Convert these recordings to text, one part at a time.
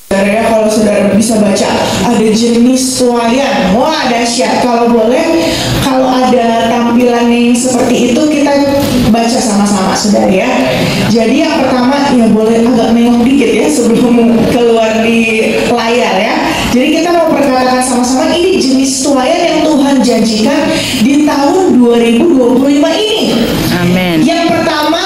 Saudara ya, kalau saudara bisa baca ada jenis tuayan, wah dahsyat. Kalau boleh, kalau ada tampilan yang seperti itu kita baca sama-sama saudara ya. Jadi yang pertama ya boleh agak nengok dikit ya sebelum keluar di layar ya. Jadi kita mau perkatakan sama-sama ini jenis tuayan yang Tuhan janjikan di tahun 2025 ini. Amin. Yang pertama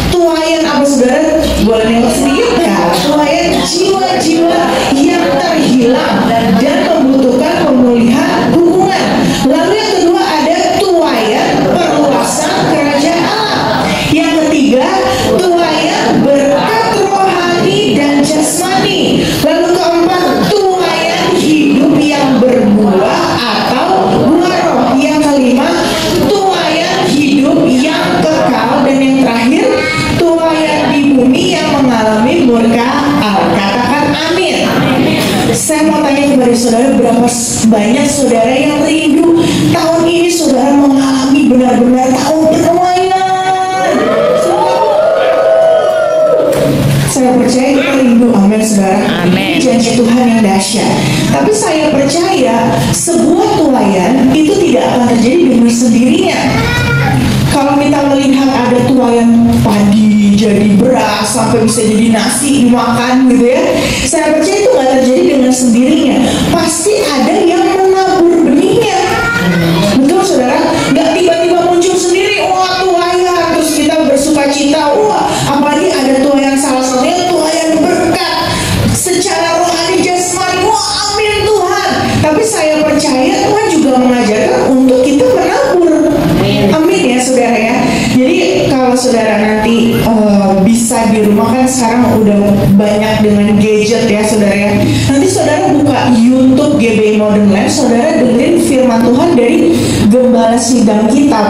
tuayan apa saudara? Boleh nengok sedikit ya. Tuayan jiwa-jiwa yang terhilang dan membutuhkan pemulihan hubungan. Lalu yang kedua ada tuayan perluasan kerajaan Allah. Yang ketiga tuayan berkat rohani dan jasmani. Lalu keempat tuayan hidup yang berbuah atau buah roh. Yang kelima tuayan hidup yang kekal. Dan yang terakhir tuayan di bumi yang mengalami murka Allah. Katakan amin. Saya mau tanya kepada saudara, berapa banyak saudara yang rindu tahun ini saudara mengalami benar-benar tahun penuaian? Saya percaya kita rindu, amin saudara. Amin. Janji Tuhan yang dahsyat. Tapi saya percaya sebuah tuayan itu tidak akan terjadi dengan sendirinya. Kalau kita melihat ada tuayan padi jadi beras sampai bisa jadi nasi dimakan gitu ya, saya percaya itu nggak terjadi dengan sendirinya. Pasti ada yang menabur benihnya. Betul saudara? Nggak tiba-tiba muncul sendiri, wah tuayan terus kita bersuka cita, wah apalagi ada tuayan salah satunya tuayan berkat secara rohani jasmani, wah amin Tuhan. Tapi saya percaya Tuhan juga mengajarkan untuk kita menabur. Amin ya saudara ya. Jadi kalau saudara nanti bisa di rumah kan sekarang udah banyak dengan gadget ya saudara ya. Nanti saudara buka YouTube GBI Modern Life, saudara dengerin firman Tuhan dari Gembala Sidang kita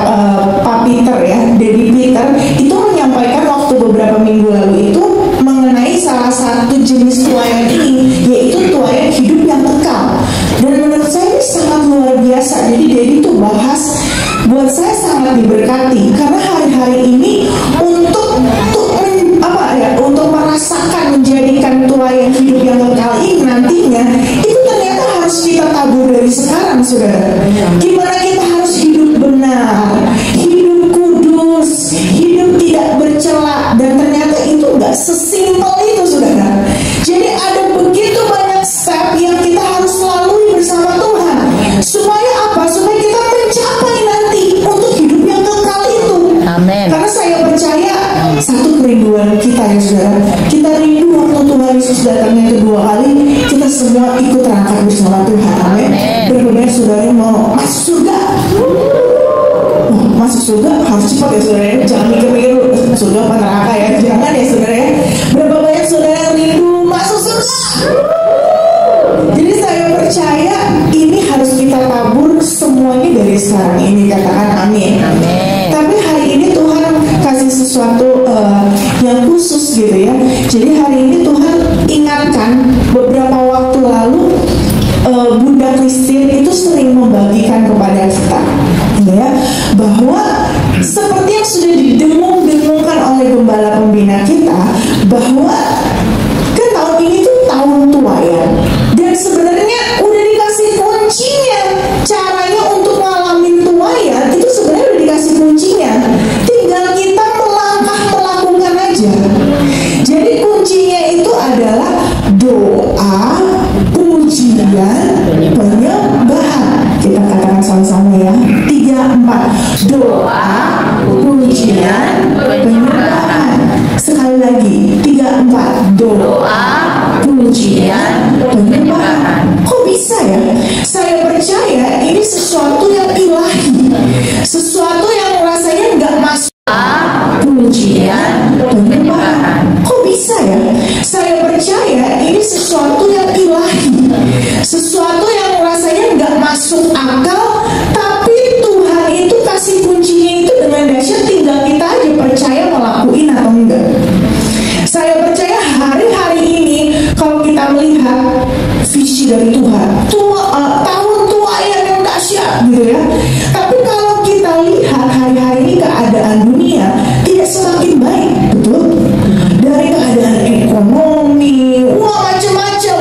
Pak Peter ya, Daddy Peter itu menyampaikan waktu beberapa minggu lalu itu mengenai salah satu jenis tuayan ini, yaitu tuayan hidup yang kekal. Dan menurut saya ini sangat luar biasa. Jadi Daddy itu bahas, buat saya sangat diberkati karena hari-hari ini untuk merasakan menjadikan tuayan hidup yang kekal ini nantinya itu ternyata harus kita tabur dari sekarang saudara. Gimana kita harus hidup benar, hidup kudus, hidup tidak bercela, dan ternyata itu nggak sesimpel itu saudara. Jadi ada begitu banyak step yang kita harus lalui bersama Tuhan supaya apa? Supaya kita mencapai nanti untuk hidup yang kekal itu. Amin. Karena saya percaya satu kerinduan kita ya saudara, kita rindu waktu Tuhan Yesus datang yang kedua kali, kita semua ikut terangkat bersama Tuhan. Amin. Benar-benar saudara mau masuk surga. Masuk surga harus cepat ya saudara ya. Jangan mikir-mikir surga apa neraka ya. Jangan ya saudara ya. Berapa banyak saudara yang rindu masuk surga. Jadi saya percaya ini harus kita tabur semuanya dari sekarang ini. Katakan amin. Amin. Tapi hari ini Tuhan kasih sesuatu yang khusus gitu ya. Jadi hari ini Tuhan ingatkan beberapa waktu lalu Bunda Christine itu sering membagikan kepada kita ya, bahwa seperti yang sudah didengung-dengungkan oleh gembala pembina kita, bahwa kan tahun ini tuh tahun tuayan, dan sebenarnya udah dikasih kuncinya. Caranya untuk ngalamin tuayan itu sebenarnya udah dikasih kuncinya, tinggal kita melangkah melakukan aja. Jadi kuncinya itu adalah doa, pujian, penyembahan. Kita katakan sama-sama ya, 3, 4. Doa, pujian, penyembahan. Sekali lagi, 3, 4. Doa, pujian, penyembahan. Kok bisa ya? Saya percaya ini sesuatu yang ilahi, sesuatu yang rasanya nggak masuk. Pujian, penyembahan. Kok bisa ya? Saya percaya ini sesuatu yang ilahi, sesuatu yang rasanya nggak masuk akal, tapi Tuhan itu kasih kuncinya itu dengan dahsyat, tinggal kita aja percaya ngelakuin atau enggak. Saya percaya hari-hari ini kalau kita melihat visi dari Tuhan, tahun tuayan yang dahsyat gitu ya. Tapi kalau kita lihat hari-hari ini keadaan dunia tidak semakin baik, betul? Dari keadaan ekonomi, wah macam-macam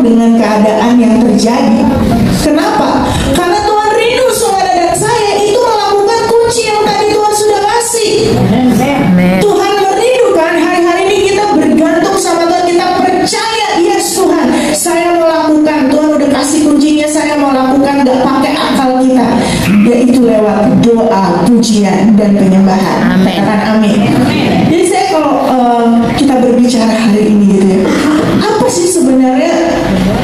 dengan keadaan yang terjadi. Kenapa? Karena Tuhan rindu saudara dan saya itu melakukan kunci yang tadi Tuhan sudah kasih. Tuhan merindukan hari-hari ini kita bergantung sama Tuhan, kita percaya, yes Tuhan, saya mau lakukan, Tuhan udah kasih kuncinya, saya mau lakukan, gak pakai akal kita, yaitu lewat doa, pujian, dan penyembahan. Katakan amin. Jadi saya kalau kita berbicara hari ini gitu ya, apa sih sebenarnya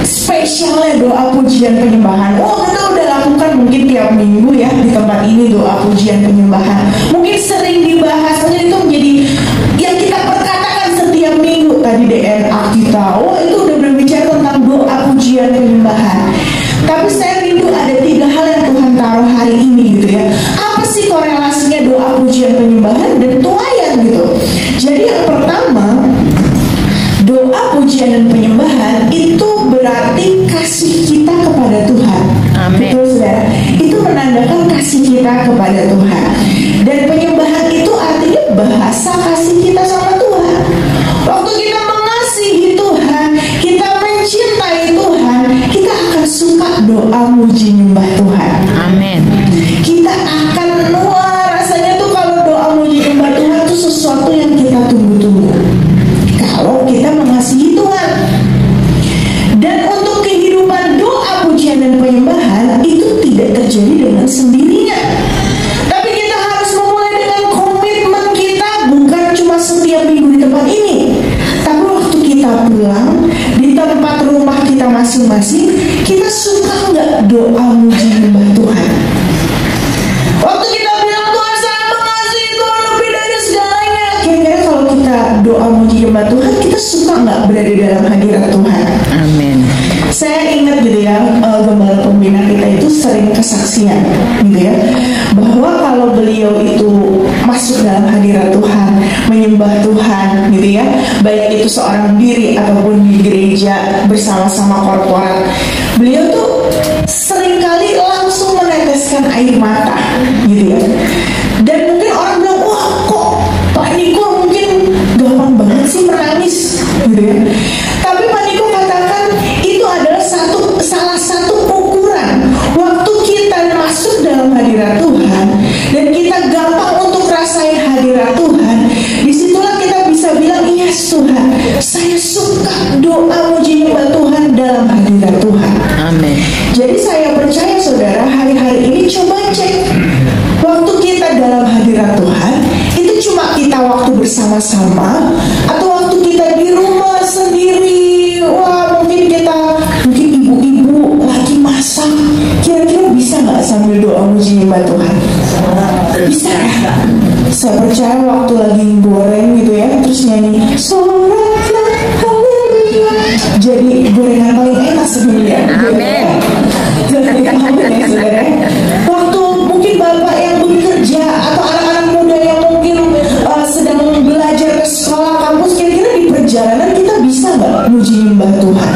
spesialnya doa, pujian, penyembahan? Oh, kita udah lakukan mungkin tiap minggu ya di tempat ini doa, pujian, penyembahan. Mungkin sering dibahas, mungkin itu menjadi yang kita perkatakan setiap minggu tadi DNA kita. Oh, itu udah berbicara tentang doa, pujian, penyembahan. Tapi saya rindu ada 3 hal yang Tuhan taruh hari ini gitu ya. Apa sih korelasinya doa, pujian, penyembahan dan tuayan gitu? Jadi yang pertama, doa, pujian, dan penyembahan itu berarti kasih kita kepada Tuhan. Amin. Betul saudara? Itu menandakan kasih kita kepada Tuhan. Dan penyembahan itu artinya bahasa kasih kita sama Tuhan. Waktu kita mengasihi Tuhan, kita mencintai Tuhan, kita akan suka doa, muji, nyembah Tuhan. Amin. Kita akan rasanya tuh kalau doa, muji, nyembah Tuhan itu sesuatu yang kita tunggu-tunggu. Kalau kita mengasihi Tuhan. Dan untuk kehidupan doa, pujian, dan penyembahan itu tidak terjadi dengan sendirinya. Tapi kita harus memulai dengan komitmen kita, bukan cuma setiap minggu di tempat ini, tapi waktu kita pulang di tempat rumah kita masing-masing, kita suka nggak doa, muji, nyembah Tuhan? Waktu kita bilang Tuhan saya mengasihi Tuhan lebih dari segalanya, kira-kira kalau kita doa, muji, nyembah Tuhan, kita suka nggak berada dalam hadirat Tuhan? Amin. Saya ingat gitu ya, gembala pembina kita itu sering kesaksian gitu ya, bahwa kalau beliau itu masuk dalam hadirat Tuhan, menyembah Tuhan gitu ya, baik itu seorang diri ataupun di gereja bersama-sama korporat, beliau tuh seringkali langsung meneteskan air mata gitu ya. Dan mungkin orang bilang, wah kok Pak Niko mungkin gampang banget sih menangis gitu ya. Tapi Pak Niko katakan itu adalah salah satu ukuran waktu kita masuk dalam hadirat Tuhan dan kita gampang untuk rasain hadirat Tuhan. Disitulah kita bisa bilang, yes Tuhan, saya suka doa, muji, nyembah Tuhan dalam hadirat Tuhan. Amin. Jadi saya percaya saudara, hari-hari ini coba cek waktu kita dalam hadirat Tuhan itu cuma kita waktu bersama-sama atau waktu kita di rumah sendiri. Wah, mungkin ibu-ibu lagi masak, kira-kira bisa nggak sambil doa, muji, nyembah Tuhan? Bisa. Saya percaya waktu lagi goreng gitu ya, terus nyanyi soraklah haleluya, jadi gorengan paling enak sebenarnya. Amin. Waktu mungkin bapak yang bekerja atau anak-anak muda yang mungkin sedang belajar ke sekolah kampus, kira-kira di perjalanan kita bisa nggak muji, nyembah Tuhan?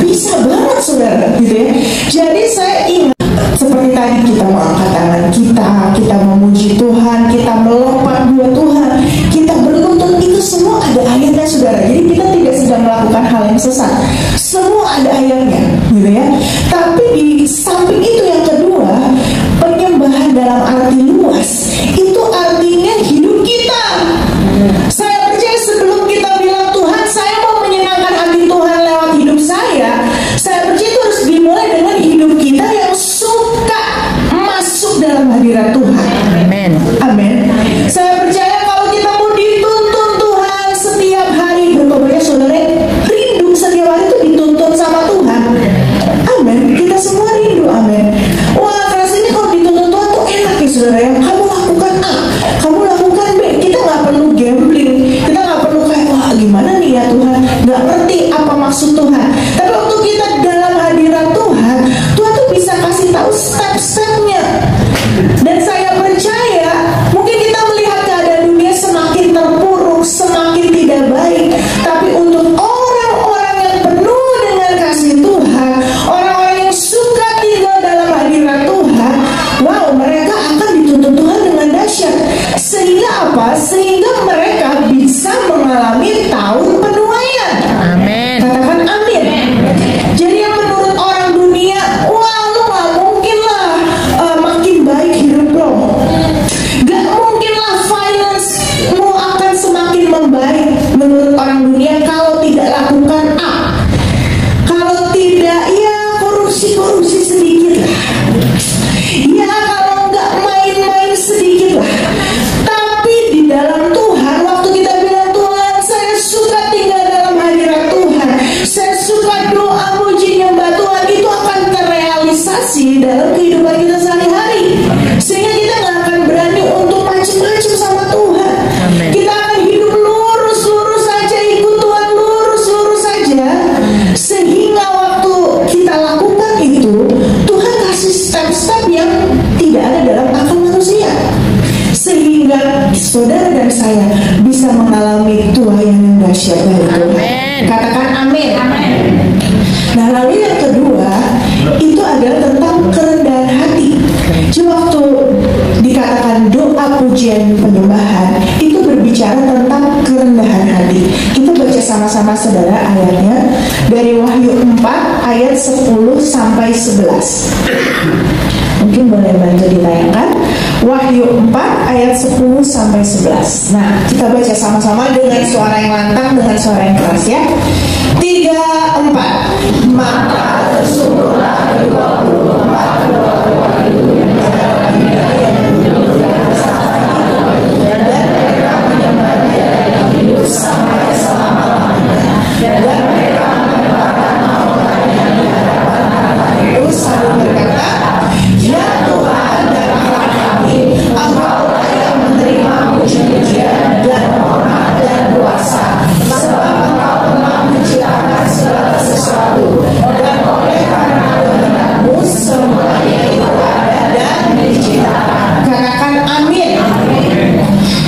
Bisa banget saudara gitu ya. Jadi saya ingat seperti tadi, kita mengangkat tangan kita memuji Tuhan, kita melompat dua Tuhan, kita berlutut, itu semua ada ayatnya saudara. Jadi kita tidak sedang melakukan hal yang sesat, semua ada ayatnya gitu ya. Tapi di samping itu yang kedua, penyembahan dalam arti luas, itu artinya hidup kita. Saya percaya sebelum kita bilang Tuhan saya mau menyenangkan hati Tuhan lewat hidup saya percaya itu harus dimulai dengan hidup kita yang suka masuk dalam hadirat Tuhan. Amin. Amin. Saya percaya kalau kita mau dituntun Tuhan setiap hari, bertobatnya saudara rindu setiap hari itu dituntun sama Tuhan. Amin. Kita semua rindu. Amin. kasih dalam kehidupan kita sehari-hari, sehingga kita nggak akan berani untuk macam-macam sama Tuhan. Amen. Kita akan hidup lurus-lurus saja, ikut Tuhan lurus-lurus saja, sehingga waktu kita lakukan itu Tuhan kasih step-step yang tidak ada dalam akal manusia, sehingga saudara dan saya bisa mengalami tuayan yang dahsyat dari Tuhan. Amen. Katakan amin. Amen. Nah, lalu yang kedua itu adalah tentang kerendahan hati. Jadi waktu dikatakan doa pujian penyembahan itu berbicara tentang kerendahan hati. Kita baca sama-sama saudara ayatnya dari Wahyu 4 ayat 10 sampai 11. Mungkin boleh bantu ditayangkan Wahyu 4 ayat 10 sampai 11. Nah, kita baca sama-sama dengan suara yang lantang, dengan suara yang keras ya. 3, 4. Maka tersungguhlah kedua puluh empat dan mereka menyembah Dia yang hidup sampai selama-lamanya, dan mereka menyembahkan mahkotanya di hadapan Allah itu sambil berkata, Ya Tuhan dan Allah kami, Engkaulah yang menerima puji-pujian dan hormat dan kuasa, sebab Engkau telah menciptakan segala sesuatu, dan oleh karena kehendak-Mu semuanya itu ada dan diciptakan. Katakan amin.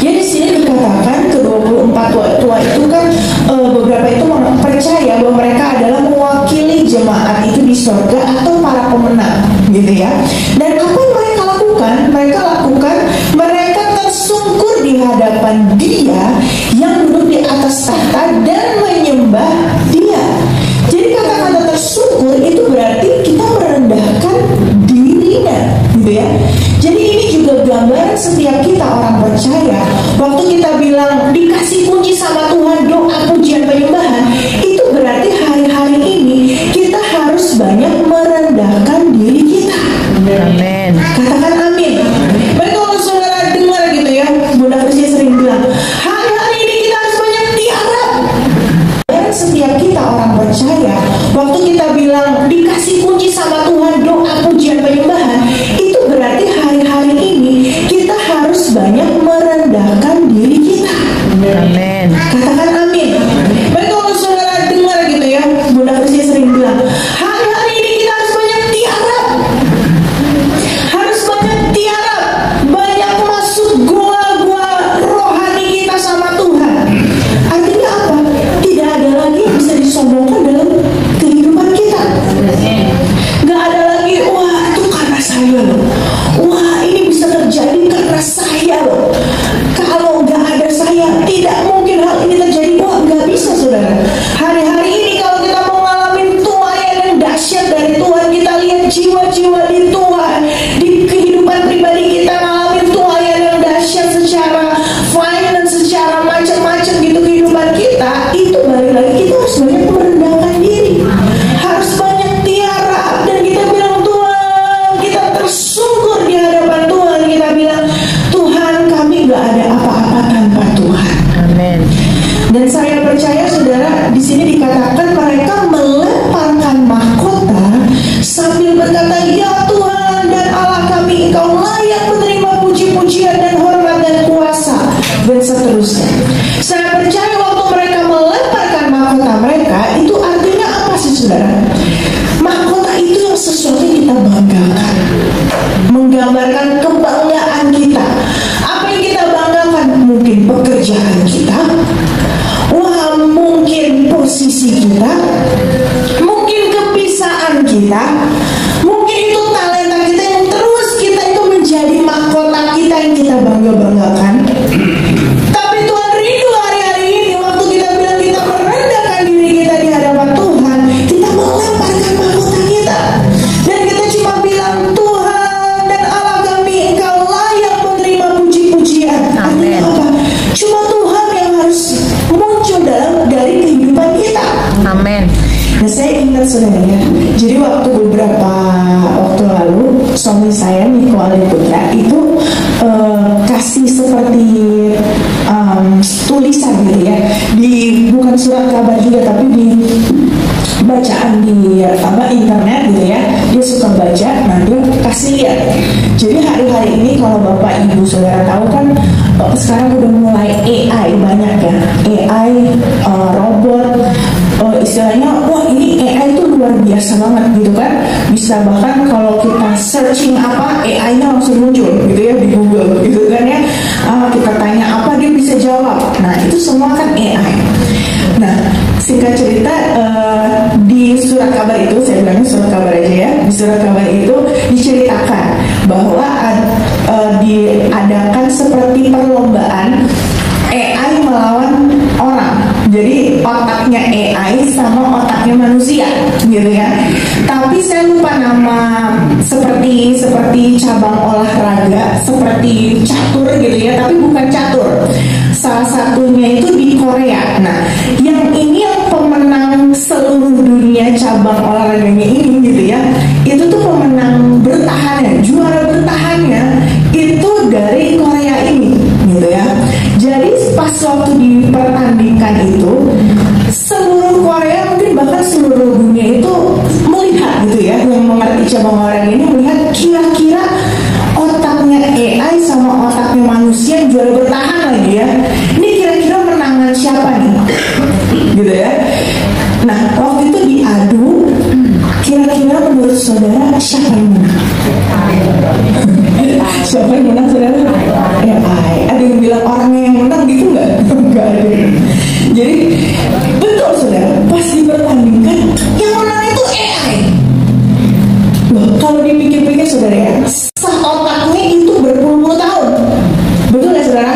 Jadi di sini dikatakan ke-24 tua itu kan beberapa itu percaya bahwa mereka adalah mewakili jemaat itu di surga atau para pemenang, gitu ya. Dan apa yang mereka lakukan? Mereka tersungkur di hadapan Dia yang duduk di atas tahta dan menyembah Dia. Jadi kata-kata tersungkur itu berarti kita merendahkan dirinya, gitu ya. Jadi ini juga gambaran setiap kita orang percaya. Waktu kita bilang dikasih kunci sama Tuhan, doa pujian penyembahan, itu berarti hari-hari ini kita harus banyak merendahkan diri kita. Amin. Katakan amin. Baik, kalau saudara dengar gitu ya, Bunda Krisya sering bilang, hari-hari ini kita harus banyak tiarap. Dan setiap kita orang percaya, waktu kita bilang dikasih kunci sama Tuhan, doa pujian penyembahan, itu berarti hari-hari ini kita harus banyak merendahkan diri kita. Amin. Katakan amin. Baik, kalau saudara dengar gitu ya, Bunda Krisya sering bilang, hari-hari ini kita harus banyak tiarap. Harus banyak tiarap, banyak masuk gua-gua rohani kita sama Tuhan. Artinya apa? Tidak ada lagi yang bisa disombongkan dalam kehidupan kita. Gak ada lagi, wah itu karena saya loh, wah ini bisa terjadi karena saya loh, kalau gak ada saya tidak mungkin hal ini terjadi. Wah, gak bisa saudara. Hari-hari ini kalau kita mau ngalamin tuayan yang dahsyat dari Tuhan, kita lihat jiwa-jiwa di Tuhan, di kehidupan pribadi kita ngalamin tuayan yang dahsyat secara finance, secara macam-macam gitu kehidupan kita, itu balik lagi kita harus banyak merendahkan diri, harus banyak tiarap, dan kita bilang Tuhan, kita tersungkur di hadapan Tuhan, kita bilang Tuhan kami gak ada apa-apa tanpa Tuhan. Amin. Dan saya percaya saudara di sini dikatakan mereka melemparkan mahkota sambil berkata, Ya Tuhan dan Allah kami, Engkau layak menerima puji-pujian dan hormat dan kuasa, dan seterusnya. Saya percaya waktu mereka melemparkan mahkota mereka, itu artinya apa sih saudara? Mahkota itu yang sesuatu yang kita banggakan, menggambarkan kebanggaan kita. Apa yang kita banggakan? Mungkin pekerjaan kita, wah mungkin posisi kita, mungkin kebiasaan kita, mungkin itu talenta kita yang terus kita itu menjadi mahkota kita yang kita bangga-banggakan. Tapi Tuhan rindu hari-hari ini waktu kita bilang kita merendahkan diri kita di hadapan Tuhan, kita melemparkan mahkota kita, dan kita cuma bilang Tuhan dan Allah kami, Engkau layak menerima puji-pujian. Amin. Apa? Cuma Tuhan yang harus muncul dari kehidupan kita. Amin. Nah, saya ingat saudara ya, jadi waktu beberapa waktu lalu suami saya Niko Aliputra itu kasih seperti tulisan gitu ya, di bukan surat kabar juga tapi di bacaan di internet gitu ya, dia suka baca, nah dia kasih lihat. Jadi hari-hari ini kalau Bapak Ibu Saudara tahu kan, sekarang udah mulai AI banyak ya, AI, robot, istilahnya wah ini AI itu luar biasa banget gitu kan. Bisa bahkan kalau kita searching apa, AI-nya langsung muncul gitu ya di Google gitu kan ya. Kita tanya apa dia bisa jawab. Nah itu semua kan AI. Nah singkat cerita, di surat kabar itu, saya bilangnya surat kabar aja ya, di surat kabar itu diceritakan bahwa diadakan seperti perlombaan AI melawan orang. Jadi otaknya AI sama otaknya manusia gitu ya. Tapi saya lupa nama, seperti cabang olahraga, seperti catur gitu ya, tapi bukan catur. Salah satunya itu di Korea. Nah, yang ini yang pemenang seluruh dunia cabang olahraganya ini gitu ya, itu tuh pemenang bertahannya, juara bertahannya itu dari Korea ini gitu ya. Jadi pas waktu dipertandingkan itu, seluruh Korea mungkin bahkan seluruh dunia itu melihat gitu ya, yang mengerti cabang olahraga ini melihat kira-kira otaknya AI sama otaknya manusia yang juara bertahan lagi ya, ini kira-kira menangan siapa nih gitu ya. Nah waktu itu diadu, kira-kira menurut saudara siapa yang menang? Siapa yang menang saudara? AI. Ada yang bilang orangnya yang menang gitu nggak? Nggak ada. Jadi betul saudara, pas dipertandingkan yang menang itu AI. Loh, kalau dipikir-pikir saudara ya, sah otaknya itu berpuluh-puluh tahun. Betul ya saudara?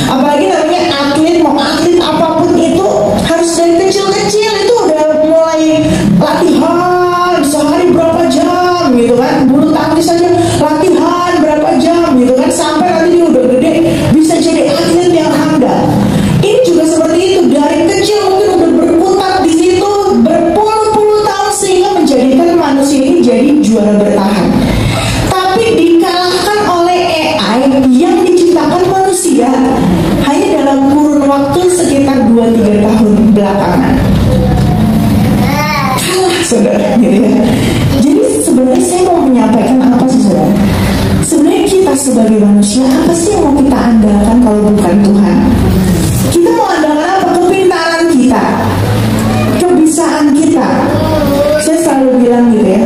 Apalagi namanya atlet, mau atlet apapun itu harus dari kecil-kecil itu udah mulai latihan sehari berapa jam gitu kan. Bulu tangkis saja latihan berapa jam gitu kan, sampai nanti dia udah gede bisa jadi atlet yang handal. Ini juga seperti itu, dari kecil mungkin udah berputar di situ berpuluh-puluh tahun sehingga menjadikan manusia ini jadi juara bertahan. Tapi dikalahkan oleh AI yang diciptakan manusia hanya dalam kurun waktu sekitar 2-3 tahun belakangan. Kalah saudara gitu ya. Jadi sebenarnya saya mau menyampaikan apa sih saudara? Sebenarnya kita sebagai manusia, apa sih yang mau kita andalkan kalau bukan Tuhan? Kita mau andalkan apa? Kepintaran kita, kebisaan kita. Saya selalu bilang gitu ya,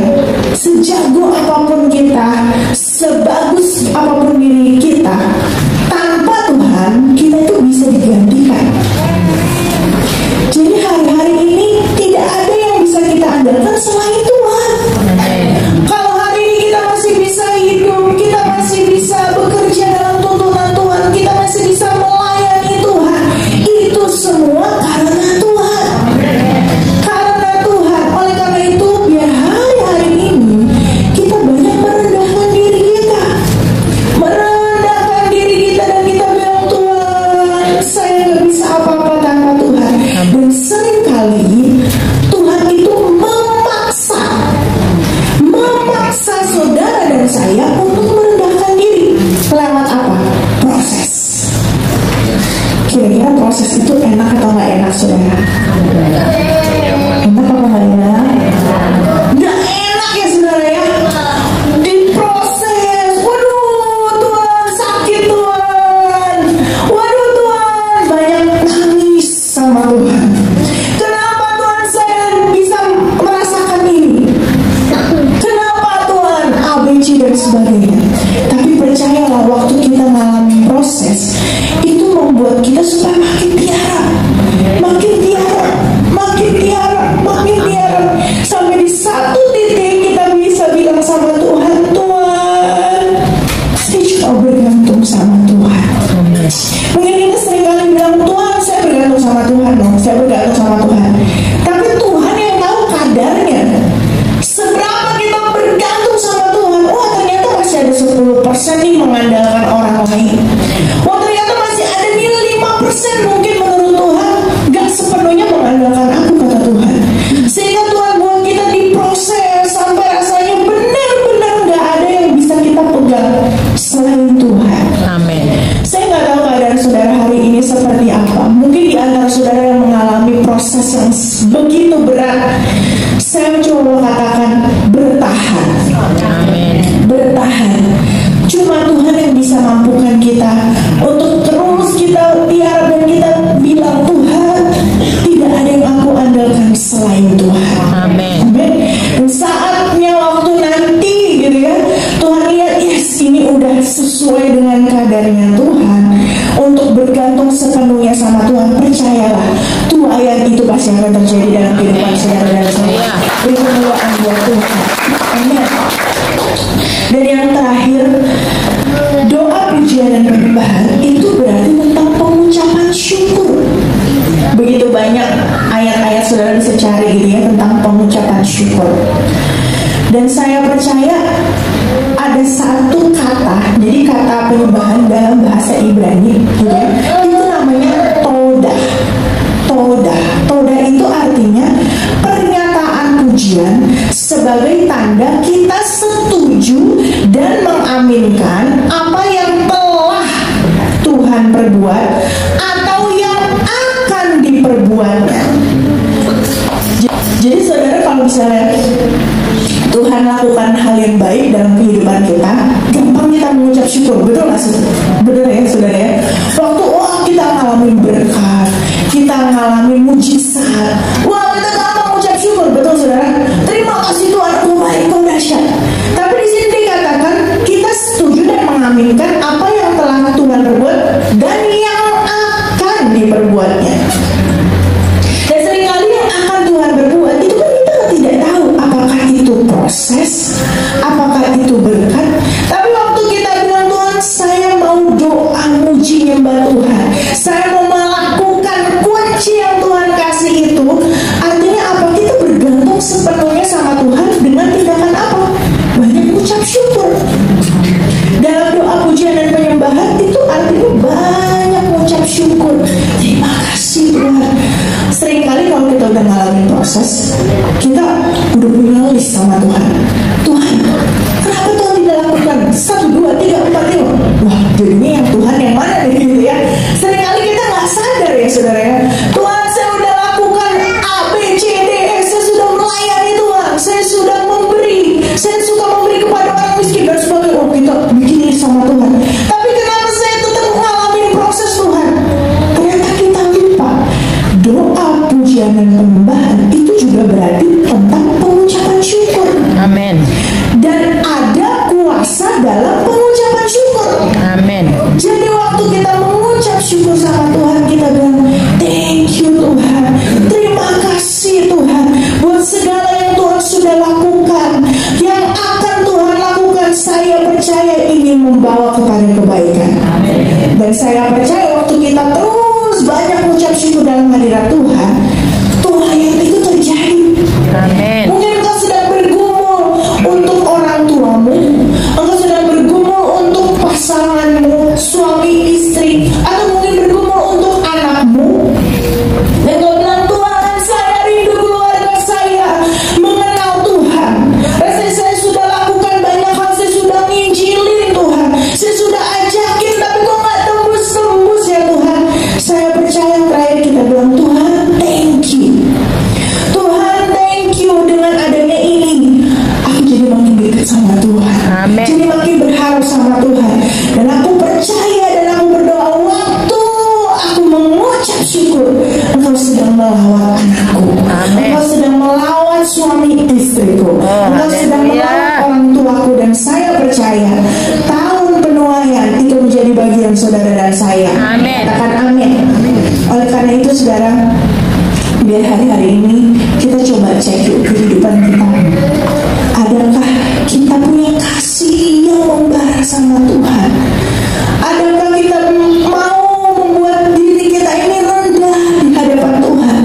sejago apapun kita, sebagus apapun diri kita, tanpa Tuhan kita itu bisa digantikan. Jadi hari-hari ini tidak ada yang bisa kita andalkan selain Tuhan. Kalau hari ini kita masih bisa hidup, kita masih bisa bekerja dalam tuntunan Tuhan, kita masih bisa melayani Tuhan, itu semua karena Tuhan. Karena Tuhan. Oleh karena itu biar hari-hari ini kita banyak merendahkan diri kita, dan kita bilang Tuhan, saya gak bisa apa-apa tanpa Tuhan. Dan seringkali Tuhan itu memaksa saudara dan saya untuk merendahkan diri. Lewat apa? Proses. Kira-kira proses itu enak atau gak enak saudara? Enak apa gak enak? Gak enak ya saudara ya. Diproses, waduh Tuhan sakit Tuhan, waduh Tuhan banyak nangis sama Tuhan. Kenapa Tuhan saya bisa merasakan ini? Kenapa Tuhan ABC dan sebagainya. Tapi percayalah, waktu kita mengalami proses itu membuat kita supaya makin tiara, sampai di satu titik kita bisa bilang sama Tuhan, Tuhan saya cuma bergantung sama Tuhan. Mungkin kita seringkali bilang, Tuhan saya bergantung sama Tuhan dong, saya bergantung sama Tuhan. Tapi Tuhan yang tahu kadarnya seberapa kita bergantung sama Tuhan. Oh ternyata masih ada 10% nih mengandalkan orang lain. Oh ternyata masih ada nih 5% mungkin menurut Tuhan gak sepenuhnya mengandalkan aku, kata Tuhan. Sehingga Tuhan buat kita diproses sampai rasanya benar-benar gak ada yang bisa kita pegang selain Tuhan. Amin. Saya nggak tahu keadaan saudara hari ini seperti apa. Mungkin di antara saudara yang mengalami proses yang begitu berat, saya coba katakan bertahan. kemuliaan buat Tuhan. Amin. Dan yang terakhir, doa pujian dan penyembahan itu berarti tentang pengucapan syukur. Begitu banyak ayat-ayat saudara bisa cari gitu ya tentang pengucapan syukur. Dan saya percaya ada satu kata, jadi kata penyembahan dalam bahasa Ibrani gitu ya, itu namanya todah. Todah itu artinya pernyataan pujian sebagai tanda kita setuju dan mengaminkan apa yang telah Tuhan perbuat atau yang akan diperbuatnya. Jadi saudara, kalau misalnya Tuhan lakukan hal yang baik dalam kehidupan kita, gampang kita mengucap syukur, betul nggak sih? Betul ya saudara ya. Waktu kita ngalamin berkat, kita ngalamin mujizat, kita gampang mengucap syukur, betul saudara? Terima kasih Tuhan, Engkau baik, Engkau dahsyat. Tapi di sini dikatakan kita setuju dan mengaminkan apa yang telah Tuhan perbuat dan yang akan diperbuatnya. Dan seringkali yang akan Tuhan berbuat itu kan kita tidak tahu apakah itu proses, apakah itu berkat. Tapi waktu kita bilang, Tuhan saya mau doa muji nyembah Tuhan, saya mau melakukan kunci yang Tuhan kasih itu, artinya apa? Kita bergantung sepenuhnya sama Tuhan dengan tindakan apa? Banyak ucap syukur. Dalam doa pujian dan penyembahan itu artinya banyak ucap syukur. Terima kasih Tuhan. Seringkali kalau kita udah ngalamin proses, kita udah punya list sama Tuhan. Tuhan, kenapa Tuhan tidak lakukan 1, 2, 3, 4, 5? Wah, jadinya yang Tuhan yang mana nih gitu ya. Seringkali kita nggak sadar ya saudara ya. Tuhan, saya udah lakukan A, B, C, D, E. Saya sudah melayani Tuhan. Saya sudah memberi. Saya suka memberi kepada orang miskin dan sebagainya. Oh, kita bikin ini sama Tuhan. Tapi kenapa saya tetap ngalamin proses Tuhan? Ternyata kita lupa. Doa pujian dan penyembahan itu juga berarti tentang pengucapan syukur. Amin. Dan ada kuasa dalam pengucapan syukur. Amin. Jadi waktu kita mengucap syukur sama Tuhan, kita bilang thank you Tuhan, terima kasih Tuhan buat segala yang Tuhan sudah lakukan, yang akan Tuhan lakukan. Saya percaya ingin membawa kepada kebaikan. Amin. Dan saya percaya waktu kita terus banyak mengucap syukur dalam hadirat Tuhan, Tuhan yang itu terjadi. Amin. Mungkin engkau sedang bergumul untuk orang tuamu, engkau sedang bergumul untuk pasanganmu, suami istri, atau mungkin bergumul untuk anakmu. Dan engkau bilang, Tuhan saya rindu keluarga saya mengenal Tuhan. Rasanya saya sudah lakukan banyak hal, saya sudah nginjilin Tuhan, saya sudah ajakin, tapi kok gak tembus-tembus ya Tuhan. Saya percaya terakhir kita bilang, Tuhan thank you. Tuhan thank you, dengan adanya ini aku jadi makin dekat sama Tuhan. Amin. Jadi makin berharap sama Tuhan. Dan aku percaya dan aku berdoa, waktu aku mengucap syukur, Engkau sedang melawat anakku. Amin. Engkau sedang melawat suami istriku. Engkau sedang melawat orang tuaku. Dan saya percaya tahun penuaian itu menjadi bagian saudara dan saya. Amin. Katakan amin. Oleh karena itu saudara, biar hari-hari ini kita coba cek yuk kehidupan kita. Adakah kita punya kasih yang membara sama Tuhan? Adakah kita mau membuat diri kita ini rendah di hadapan Tuhan?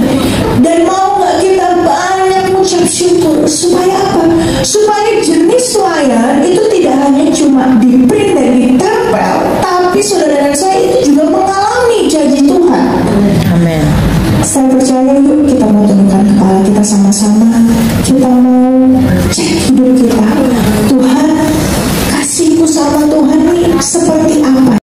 Dan mau gak kita banyak mengucap syukur? Supaya apa? Supaya jenis layan itu tidak hanya cuma di print dan ditempel, tapi saudara dan saya itu juga mengalami janji Tuhan. Amin. Saya percaya yuk kita mau tundukkan kepala kita sama-sama.